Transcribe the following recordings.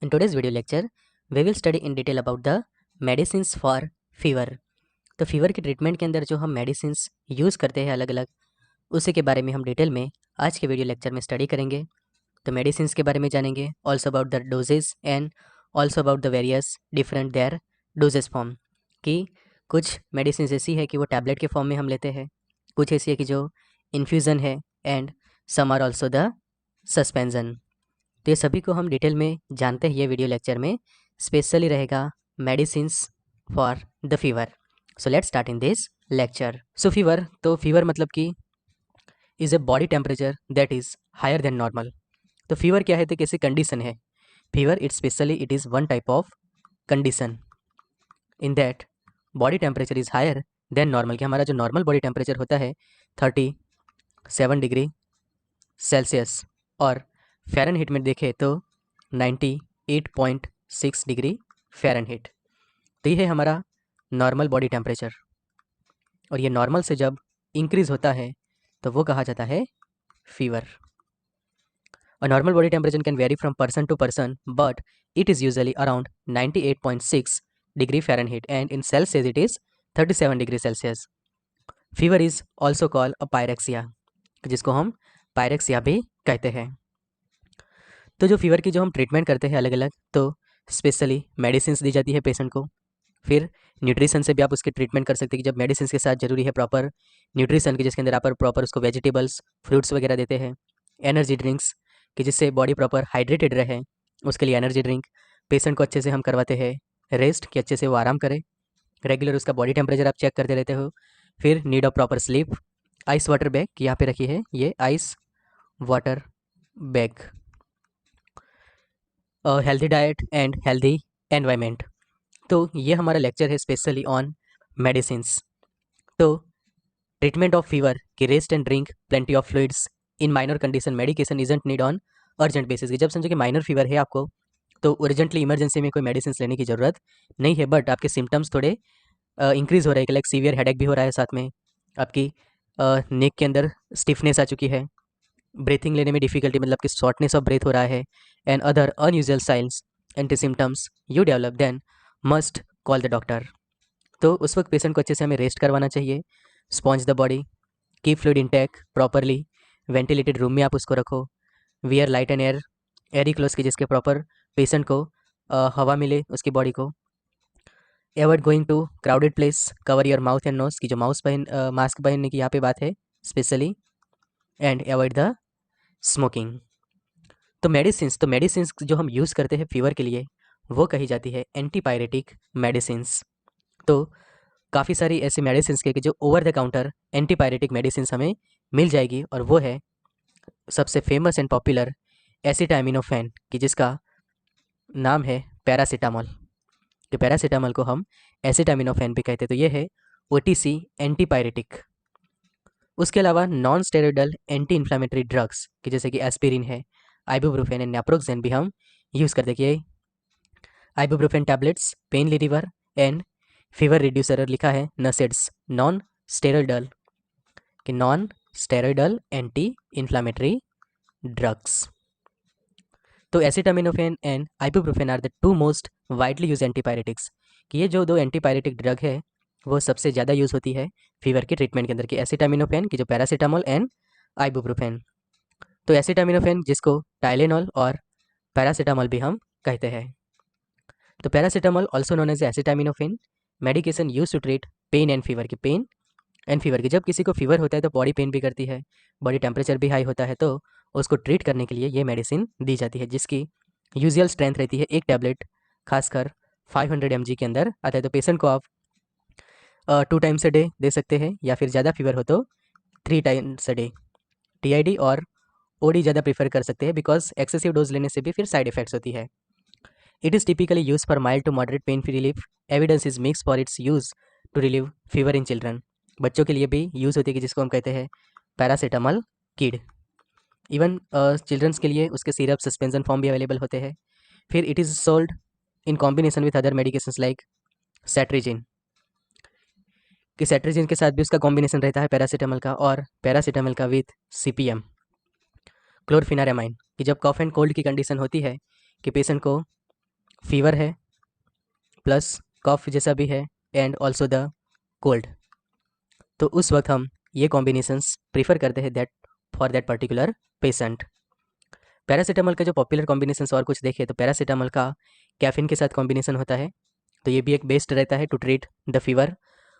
In today's video lecture, we will study in detail about the medicines for fever. तो fever के treatment के अंदर जो हम मेडिसिन्स यूज़ करते हैं अलग अलग, उसी के बारे में हम डिटेल में आज के वीडियो लेक्चर में स्टडी करेंगे। तो मेडिसिन्स के बारे में जानेंगे, also about the doses and also about the various different their doses form. कि कुछ मेडिसिन्स ऐसी है कि वो टैबलेट के फॉर्म में हम लेते हैं, कुछ ऐसी है कि जो इन्फ्यूज़न है, and some are also the suspension. तो ये सभी को हम डिटेल में जानते हैं ये वीडियो लेक्चर में। स्पेशली रहेगा medicines for the fever. So let's start in this lecture. So fever, तो फीवर मतलब कि is a body temperature that is higher than normal. तो फीवर क्या है, तो कैसी कंडीशन है fever? It specially it is one type of condition in that body temperature is higher than normal. कि हमारा जो नॉर्मल बॉडी टेम्परेचर होता है 37 डिग्री सेल्सियस, और फ़ारेनहीट में देखें तो 98.6 डिग्री फ़ारेनहीट। तो ये है हमारा नॉर्मल बॉडी टेम्परेचर, और ये नॉर्मल से जब इंक्रीज़ होता है तो वो कहा जाता है fever. A normal body temperature can vary from person to person, but it is usually around 98.6 degree Fahrenheit, and in Celsius it is 37 degree Celsius. Fever is also called a pyrexia, जिसको हम pyrexia भी कहते हैं। तो जो fever की जो हम ट्रीटमेंट करते हैं अलग अलग, तो स्पेशली मेडिसिन दी जाती है पेशेंट को। फिर न्यूट्रिशन से भी आप उसकी ट्रीटमेंट कर सकते हैं कि जब मेडिसिन के साथ ज़रूरी है प्रॉपर न्यूट्रिशन की, जिसके अंदर आप प्रॉपर उसको वेजिटेबल्स फ्रूट्स वगैरह देते हैं। एनर्जी ड्रिंक्स कि जिससे बॉडी प्रॉपर हाइड्रेटेड रहे, उसके लिए एनर्जी ड्रिंक। पेशेंट को अच्छे से हम करवाते हैं रेस्ट, कि अच्छे से वो आराम करे। रेगुलर उसका बॉडी टेम्परेचर आप चेक करते रहते हो। फिर need of proper sleep. Ice water bag कि यहाँ पे रखी है, ये ice water bag. Healthy diet and healthy environment. तो ये हमारा लेक्चर है स्पेशली ऑन मेडिसिन्स। तो ट्रीटमेंट ऑफ फीवर कि rest and drink plenty of fluids in minor condition medication isn't need on urgent basis. जब समझो कि माइनर फीवर है आपको, तो अर्जेंटली इमरजेंसी में कोई मेडिसिन लेने की ज़रूरत नहीं है। बट आपके सिम्टम्स थोड़े इंक्रीज़ हो रहे हैं, लाइक सीवियर हेडेक भी हो रहा है, साथ में आपकी नेक के अंदर स्टिफनेस आ चुकी है, ब्रीथिंग लेने में डिफिकल्टी मतलब कि शॉर्टनेस ऑफ ब्रेथ हो रहा है, and other unusual signs and symptoms you develop, then must call the doctor. तो उस वक्त पेशेंट को अच्छे से हमें रेस्ट करवाना चाहिए, sponge the body, keep fluid intake properly, ventilated room में आप उसको रखो, wear light and Airy cloth की जिसके प्रॉपर पेशेंट को हवा मिले उसकी बॉडी को। Avoid going to crowded place, cover your mouth and nose की जो मास्क पहनने की यहाँ पे बात है specially, and avoid the smoking. तो मेडिसिन्स जो हम यूज़ करते हैं फीवर के लिए, वो कही जाती है एंटीपायरेटिक मेडिसिन्स। तो काफ़ी सारी ऐसी मेडिसिन्स के कि जो over the counter antipyretic medicines हमें मिल जाएगी, और वो है सबसे फेमस एंड पॉपुलर एसिटामिनोफेन, कि जिसका नाम है पैरासीटामोल। कि पैरासीटामोल को हम एसिटामिनोफेन भी कहते हैं। तो ये है ओटीसी एंटीपायरेटिक। उसके अलावा non steroidal anti inflammatory drugs कि जैसे कि एस्पिरिन है, आइबुप्रोफेन एंड नैप्रोक्सेन भी हम यूज़ करते हैं। कि ibuprofen tablets pain reliever and fever reducer लिखा है नसेड्स, नॉन स्टेरॉइडल कि non steroidal anti inflammatory drugs. तो acetaminophen and ibuprofen are the two most widely use antipyretics. कि ये जो दो एंटीपायरेटिक ड्रग है वो सबसे ज़्यादा यूज़ होती है फीवर के ट्रीटमेंट के अंदर, की एसिटामिनोफेन की जो पैरासीटामोल एंड आइबुप्रोफेन। तो एसिटामिनोफेन जिसको टाइलेनॉल और पैरासीटामोल भी हम कहते हैं। तो paracetamol also known as acetaminophen medication use to treat pain and fever. की पेन एंड फीवर की जब किसी को फीवर होता है तो बॉडी पेन भी करती है, बॉडी टेम्परेचर भी हाई होता है, तो उसको ट्रीट करने के लिए ये मेडिसिन दी जाती है, जिसकी यूजुअल स्ट्रेंथ रहती है एक टैबलेट खासकर 500 mg के अंदर आता है। तो पेशेंट को आप 2 टाइम्स अ डे दे सकते हैं, या फिर ज़्यादा फीवर हो तो 3 टाइम्स अ डे। टीआईडी और ओडी ज़्यादा प्रीफर कर सकते हैं, बिकॉज एक्सेसिव डोज लेने से भी फिर साइड इफेक्ट्स होती है। It is typically use for mild to moderate pain relief. Evidence is mix for its use to relieve fever in children. बच्चों के लिए भी यूज़ होती है, कि जिसको हम कहते हैं पैरासीटामोल किड। इवन चिल्ड्रंस के लिए उसके सिरप सस्पेंशन फॉर्म भी अवेलेबल होते हैं। फिर it is sold in combination with other medications like cetirizine. कि सेट्रिजिन के साथ भी उसका कॉम्बिनेशन रहता है पैरासीटामोल का, और पैरासीटामोल का विथ सीपीएम क्लोरफिनारामाइन। कि जब कॉफ एंड कोल्ड की कंडीशन होती है कि पेशेंट को फीवर है प्लस कफ जैसा भी है एंड ऑल्सो द कोल्ड, तो उस वक्त हम ये कॉम्बिनेशंस प्रीफर करते हैं that for that particular patient. Paracetamol का जो पॉपुलर कॉम्बिनेशंस और कुछ देखें तो पैरासीटामोल का कैफीन के साथ कॉम्बिनेशन होता है, तो ये भी एक बेस्ट रहता है टू ट्रीट द फीवर।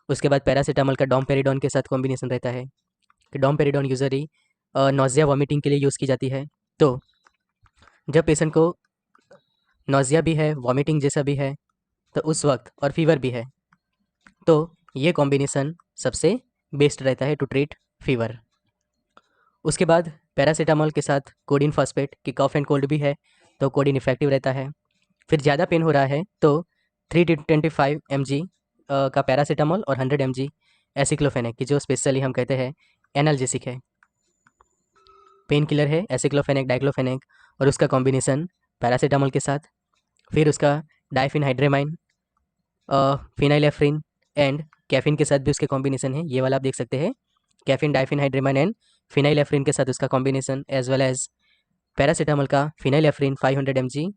उसके बाद पैरासीटामोल का डोमपेरिडोन के साथ कॉम्बिनेशन रहता है कि डोमपेरिडोन यूजली नोजिया वॉमिटिंग के लिए यूज़ की जाती है। तो जब पेशेंट को नोजिया भी है, वॉमिटिंग जैसा भी है, तो उस वक्त और फीवर भी है, तो ये कॉम्बिनेशन सबसे बेस्ट रहता है टू ट्रीट फीवर। उसके बाद पैरासीटामोल के साथ कोडिन फॉस्फेट की कफ एंड कोल्ड भी है, तो कोडिन इफेक्टिव रहता है। फिर ज़्यादा पेन हो रहा है तो 325 mg का पैरासीटामोल और 100 mg एसिक्लोफेनेक की, जो स्पेशली हम कहते हैं एनाल्जेसिक है, पेन किलर है एसिक्लोफेनेक डाइक्लोफेनेक, और उसका कॉम्बिनेशन पैरासीटामोल के साथ। फिर उसका डाइफिनहाइड्रेमाइन, फिनाइलेफ्रिन एंड कैफीन के साथ भी उसके कॉम्बिनेशन है, ये वाला आप देख सकते हैं, कैफीन डाइफिनहाइड्रेमाइन एंड फिनाइलेफ्रिन के साथ उसका combination, as well as paracetamol का phenylephrine 500 mg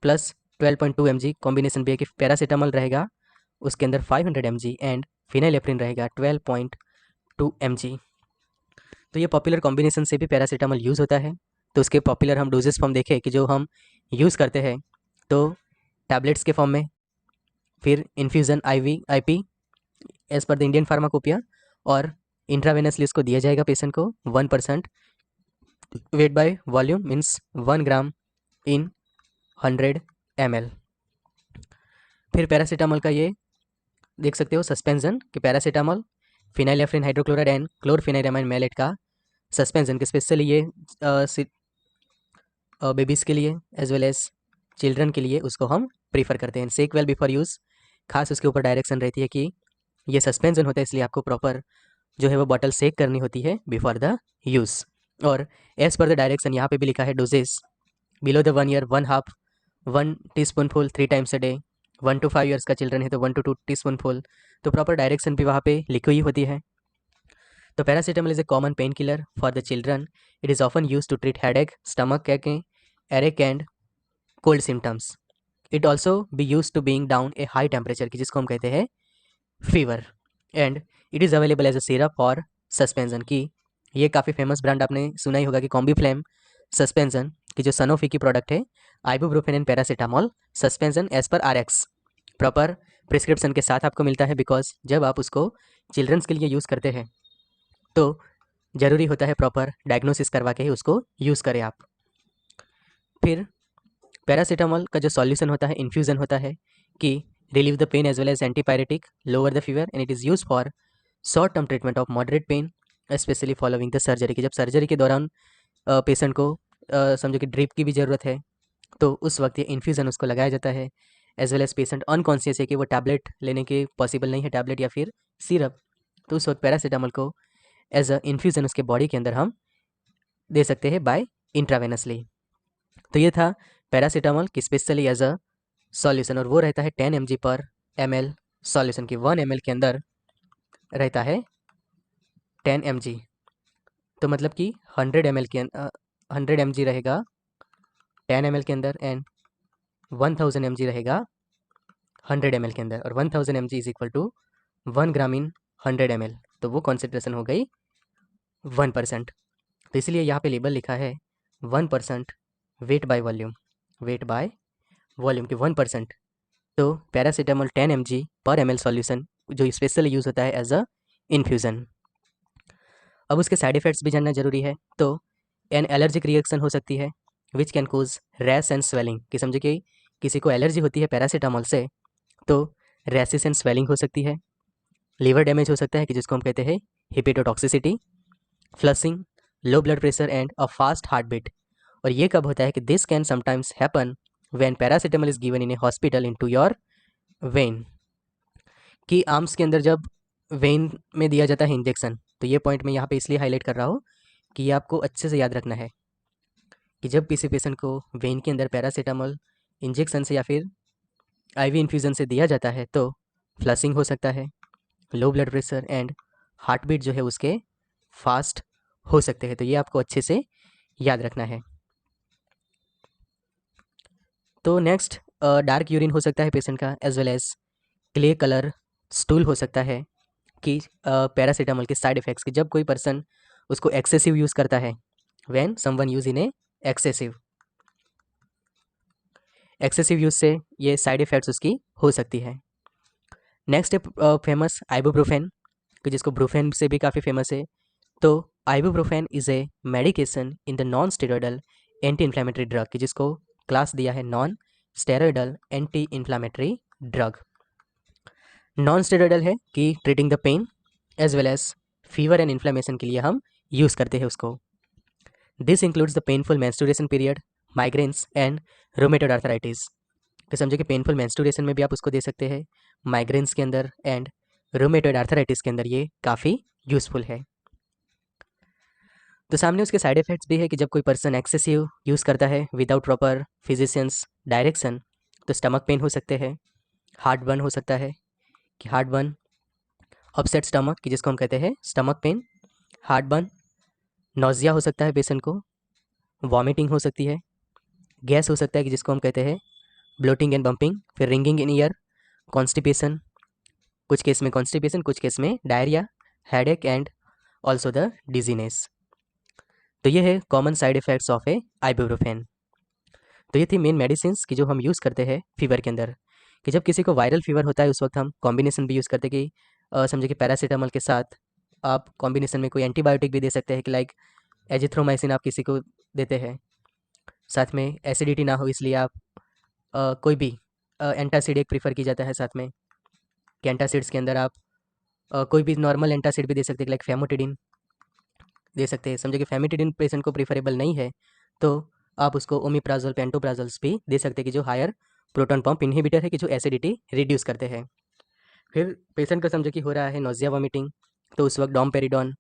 plus 12.2 mg combination भी है कि पैरासीटामोल रहेगा उसके अंदर 500 mg एंड फिनाइलेफ्रिन रहेगा 12.2 mg। तो ये पॉपुलर कॉम्बिनेशन से भी पैरासीटामोल यूज़ होता है। तो उसके पॉपुलर हम डोजेस फॉर्म देखें कि जो हम यूज़ करते हैं, तो टैबलेट्स के फॉर्म में, फिर infusion IV IP as per the Indian pharmacopoeia, और इंट्रावेनसली इसको दिया जाएगा पेशेंट को 1% weight by volume means 1 gram in 100 ml। फिर पैरासीटामोल का ये देख सकते हो सस्पेंशन कि paracetamol phenylephrine hydrochloride and chlorpheniramine maleate का सस्पेंशन कि स्पेशली ये बेबीज़ के लिए एज वेल एज चिल्ड्रन के लिए उसको हम प्रीफर करते हैं। सेक वेल बिफोर यूज़, खास उसके ऊपर डायरेक्शन रहती है कि ये सस्पेंशन होता है, इसलिए आपको प्रॉपर जो है वो बॉटल सेक करनी होती है बिफोर द यूज़। और एज पर द डायरेक्शन यहाँ पे भी लिखा है doses below the 1 year 1 टीस्पूनफुल 3 times a day, 1 to 5 years का चिल्ड्रन है तो 1 to 2 टीस्पूनफुल, तो प्रॉपर डायरेक्शन भी वहाँ पे लिखी हुई होती है। तो paracetamol is a common pain killer for the children, it is often use to treat headache, stomach aching, earache and cold symptoms. It also be use to being down a high temperature की, जिसको हम कहते हैं fever, and it is available as a syrup और suspension की। ये काफ़ी famous brand आपने सुना ही होगा कि कॉम्बी फ्लेम सस्पेंशन की, जो सनोफी की प्रोडक्ट है, ibuprofen and paracetamol suspension as per RX proper prescription के साथ आपको मिलता है, बिकॉज जब आप उसको चिल्ड्रंस के लिए यूज़ करते हैं तो ज़रूरी होता है प्रॉपर डायग्नोसिस करवा के ही उसको यूज़ करें आप। फिर पैरासीटामोल का जो सॉल्यूशन होता है इन्फ्यूज़न होता है कि relieve the pain as well as antipyretic, lower the fever, and it is use for short term treatment of moderate pain specially following the surgery, की जब सर्जरी के दौरान पेशेंट को समझो कि ड्रिप की भी ज़रूरत है, तो उस वक्त ये इन्फ्यूज़न उसको लगाया जाता है। As well as patient unconscious है कि वो टैबलेट लेने के पॉसिबल नहीं है, टैबलेट या फिर सिरप, तो उस वक्त पैरासीटामोल को एज अ इन्फ्यूज़न उसके बॉडी के अंदर हम दे सकते हैं बाय इंट्रावेनसली। तो ये था पैरासीटामोल की स्पेशली एज अ सॉल्यूशन, और वो रहता है 10 mg पर ml सॉल्यूशन की, 1 ml के अंदर रहता है 10 mg, तो मतलब कि 100 ml के 100 mg रहेगा 10 ml के अंदर एंड 1000 mg रहेगा 100 ml के अंदर, और 1000 mg is equal to 1 gram in 100 ml, तो वो कॉन्सेंट्रेशन हो गई 1%। तो इसलिए यहाँ पे लेबल लिखा है 1% weight by volume, wait by volume की 1%। तो पैरासीटामोल 10 mg पर ml सॉल्यूशन जो स्पेशली यूज़ होता है एज अ इन्फ्यूज़न। अब उसके साइड इफ़ेक्ट्स भी जानना जरूरी है। तो एन एलर्जिक रिएक्शन हो सकती है which can cause rash and swelling, कि समझे कि किसी को एलर्जी होती है पैरासीटामोल से तो रैशेस एंड स्वेलिंग हो सकती है, लीवर डैमेज हो सकता है कि जिसको हम कहते हैं hepatotoxicity, flushing, low blood pressure and a fast heart beat. और ये कब होता है कि this can sometimes happen when paracetamol is given in a hospital into your vein, कि आर्म्स के अंदर जब वेन में दिया जाता है इंजेक्शन, तो ये पॉइंट मैं यहाँ पे इसलिए हाईलाइट कर रहा हूँ कि ये आपको अच्छे से याद रखना है कि जब किसी पेशेंट को वेन के अंदर पैरासीटामोल इंजेक्शन से या फिर IV इन्फ्यूज़न से दिया जाता है तो फ्लशिंग हो सकता है, low blood pressure and heart beat जो है उसके फास्ट हो सकते हैं, तो ये आपको अच्छे से याद रखना है। तो नेक्स्ट डार्क यूरिन हो सकता है पेशेंट का, as well as clay colour stool हो सकता है, कि पैरासीटामोल के साइड इफ़ेक्ट्स, कि जब कोई पर्सन उसको एक्सेसिव यूज़ करता है, when someone use in A excessive use से ये साइड इफ़ेक्ट्स उसकी हो सकती है। नेक्स्ट है फेमस आइबुप्रोफेन, कि जिसको ब्रूफेन से भी काफ़ी फेमस है। तो ibuprofen is a medication in the non steroidal anti inflammatory drug, कि जिसको क्लास दिया है non steroidal anti inflammatory drug. Non steroidal है कि treating the pain as well as fever and inflammation के लिए हम यूज़ करते हैं उसको। This includes the painful menstruation period, migraines and rheumatoid arthritis, कि समझे कि पेनफुल मेंस्ट्रुएशन में भी आप उसको दे सकते हैं, माइग्रेन्स के अंदर एंड रोमेटोड आर्थराइटिस के अंदर ये काफ़ी यूज़फुल है। तो सामने उसके साइड इफ़ेक्ट्स भी है कि जब कोई पर्सन एक्सेसिव यूज़ करता है विदाउट प्रॉपर फिजिशियंस डायरेक्शन, तो स्टमक पेन हो सकते हैं, हार्ट बर्न हो सकता है, कि हार्ट बर्न, अपसेट स्टमक, कि जिसको हम कहते हैं stomach pain, heart burn, nausea हो सकता है पेशेंट को, वॉमिटिंग हो सकती है, गैस हो सकता है कि जिसको हम कहते हैं ब्लोटिंग एंड बम्पिंग, फिर रिंगिंग इन ईयर, कॉन्स्टिपेशन, कुछ केस में कॉन्स्टिपेशन, कुछ केस में diarrhoea, headache and also the dizziness. तो ये है common side effects of A ibuprofen. तो ये थी मेन मेडिसिन की जो हम यूज़ करते हैं फीवर के अंदर, कि जब किसी को वायरल फीवर होता है उस वक्त हम कॉम्बिनेशन भी यूज़ करते हैं, कि समझे कि पैरासीटामोल के साथ आप कॉम्बिनेशन में कोई एंटीबायोटिक भी दे सकते हैं, कि लाइक एजिथ्रोमाइसिन आप किसी को देते हैं, साथ में एसिडिटी ना हो इसलिए आप कोई भी एंटासिड एक प्रीफर की जाता है साथ में, कि एंटासिड्स के अंदर आप कोई भी नॉर्मल एंटासिड भी दे सकते हैं, लाइक फेमोटिडिन दे सकते हैं। समझे कि फेमिटिडिन पेशेंट को प्रीफरेबल नहीं है तो आप उसको ओमिप्राजोल, पेंटोप्राजोल्स भी दे सकते हैं, कि जो हायर प्रोटॉन पंप इनहिबिटर है, कि जो एसिडिटी रिड्यूस करते हैं। फिर पेशेंट को समझो कि हो रहा है नोजिया वॉमिटिंग, तो उस वक्त डॉमपेरिडोन,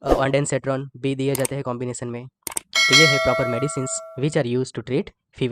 ऑन्डेनसेट्रॉन भी दिए जाते हैं कॉम्बिनेशन में। तो ये है proper medicine which are use to treat fever.